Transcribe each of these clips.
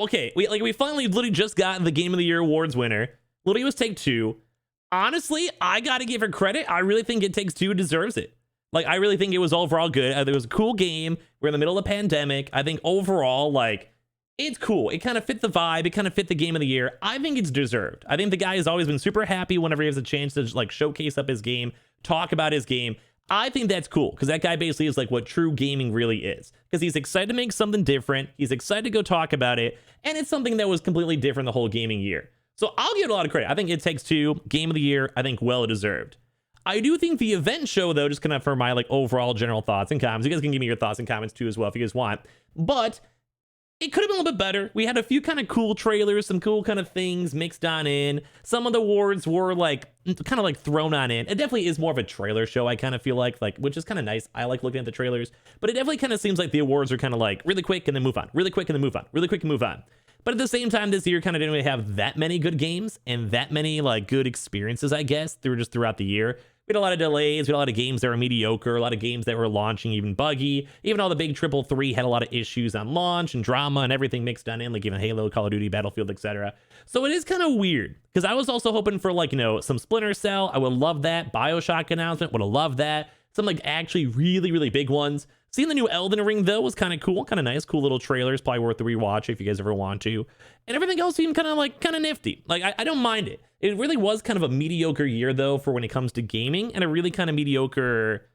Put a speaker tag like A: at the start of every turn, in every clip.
A: Okay, we finally literally just got the Game of the Year awards winner. Literally was Take-Two. Honestly, I gotta give her credit. I really think It Takes Two deserves it. Like, I really think it was overall good. It was a cool game. We're in the middle of the pandemic. I think overall, like, it's cool. It kind of fit the vibe. It kind of fit the Game of the Year. I think it's deserved. I think the guy has always been super happy whenever he has a chance to like showcase up his game, talk about his game. I think that's cool because that guy basically is like what true gaming really is, because he's excited to make something different. He's excited to go talk about it. And it's something that was completely different the whole gaming year. So I'll give it a lot of credit. I think It Takes Two, Game of the Year, I think well deserved. I do think the event show, though, just kind of for my like overall general thoughts and comments. You guys can give me your thoughts and comments too as well if you guys want. But it could have been a little bit better. We had a few kind of cool trailers, some cool kind of things mixed on in. Some of the awards were like kind of like thrown on in. It definitely is more of a trailer show, I kind of feel like which is kind of nice. I like looking at the trailers, but it definitely kind of seems like the awards are kind of like really quick and then move on, really quick and then move on, really quick and move on. But at the same time, this year kind of didn't really have that many good games and that many like good experiences, I guess, throughout the year. We had a lot of delays. We had a lot of games that were mediocre, a lot of games that were launching even buggy. Even all the big triple three had a lot of issues on launch and drama and everything mixed on in, like even Halo, Call of Duty, Battlefield, etc. So it is kind of weird because I was also hoping for like, you know, some Splinter Cell. I would love that. BioShock announcement, would have loved that. Some like actually really, really big ones. Seeing the new Elden Ring, though, was kind of cool, kind of nice, cool little trailers, probably worth the rewatch if you guys ever want to. And everything else seemed kind of nifty. Like, I don't mind it. It really was kind of a mediocre year, though, for when it comes to gaming, and a really kind of mediocre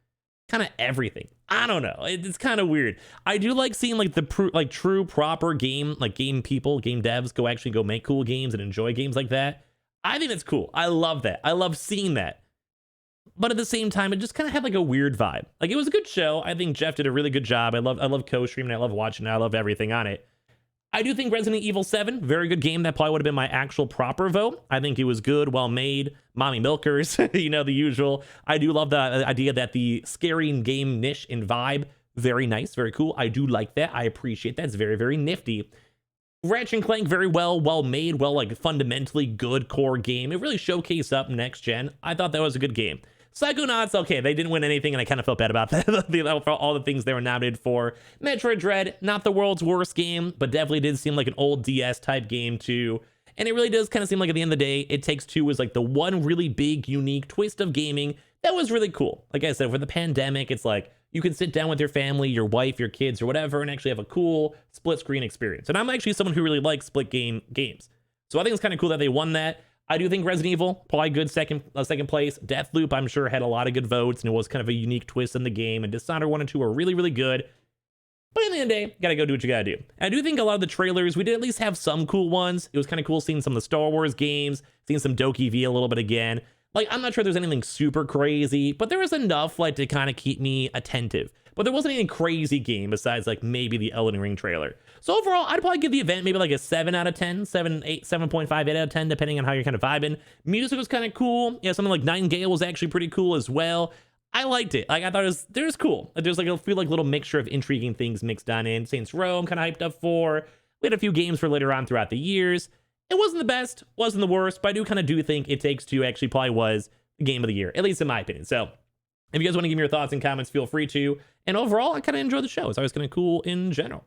A: kind of everything. I don't know. It's kind of weird. I do like seeing like the true proper game people, game devs actually go make cool games and enjoy games like that. I think that's cool. I love that. I love seeing that. But at the same time, it just kind of had like a weird vibe. Like, it was a good show. I think Jeff did a really good job. I love co-streaming. I love watching it. I love everything on it. I do think Resident Evil 7, very good game. That probably would have been my actual proper vote. I think it was good, well made, mommy milkers, you know, the usual. I do love the idea that the scary game niche and vibe, very nice, very cool. I do like that. I appreciate that. It's very, very nifty. Ratchet & Clank, very well made, like fundamentally good core game. It really showcased up next gen. I thought that was a good game. Psychonauts, okay, they didn't win anything, and I kind of felt bad about that, for all the things they were nominated for. Metroid Dread, not the world's worst game, but definitely did seem like an old DS-type game, too. And it really does kind of seem like, at the end of the day, It Takes Two was like the one really big, unique twist of gaming that was really cool. Like I said, for the pandemic, it's like, you can sit down with your family, your wife, your kids, or whatever, and actually have a cool split-screen experience. And I'm actually someone who really likes games. So I think it's kind of cool that they won that. I do think Resident Evil, probably good second place. Deathloop, I'm sure, had a lot of good votes, and it was kind of a unique twist in the game. And Dishonored 1 and 2 are really, really good. But at the end of the day, you gotta go do what you gotta do. And I do think a lot of the trailers, we did at least have some cool ones. It was kind of cool seeing some of the Star Wars games, seeing some Doki V a little bit again. Like, I'm not sure there's anything super crazy, but there was enough, like, to kind of keep me attentive. But there wasn't any crazy game besides, like, maybe the Elden Ring trailer. So overall, I'd probably give the event maybe like a 7 out of 10, 7, 8, 7.5, 8 out of 10, depending on how you're kind of vibing. Music was kind of cool. Yeah, something like Nightingale was actually pretty cool as well. I liked it. Like, I thought it was cool. There's like a few like little mixture of intriguing things mixed on in. Saints Row, I'm kind of hyped up for. We had a few games for later on throughout the years. It wasn't the best, wasn't the worst, but I do think It Takes Two actually probably was the game of the year, at least in my opinion. So if you guys want to give me your thoughts and comments, feel free to. And overall, I kind of enjoyed the show. It's always kind of cool in general.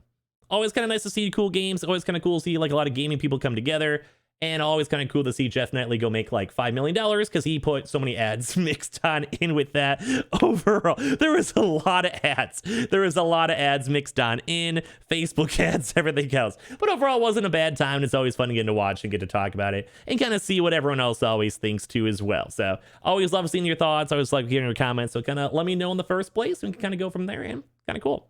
A: Always kind of nice to see cool games. Always kind of cool to see like a lot of gaming people come together. And always kind of cool to see Jeff Knightley go make like $5 million because he put so many ads mixed on in with that. Overall, there was a lot of ads. There was a lot of ads mixed on in, Facebook ads, everything else. But overall, it wasn't a bad time. And it's always fun to get to watch and get to talk about it and kind of see what everyone else always thinks too as well. So always love seeing your thoughts. I always like hearing your comments. So kind of let me know in the first place and we can kind of go from there, and kind of cool.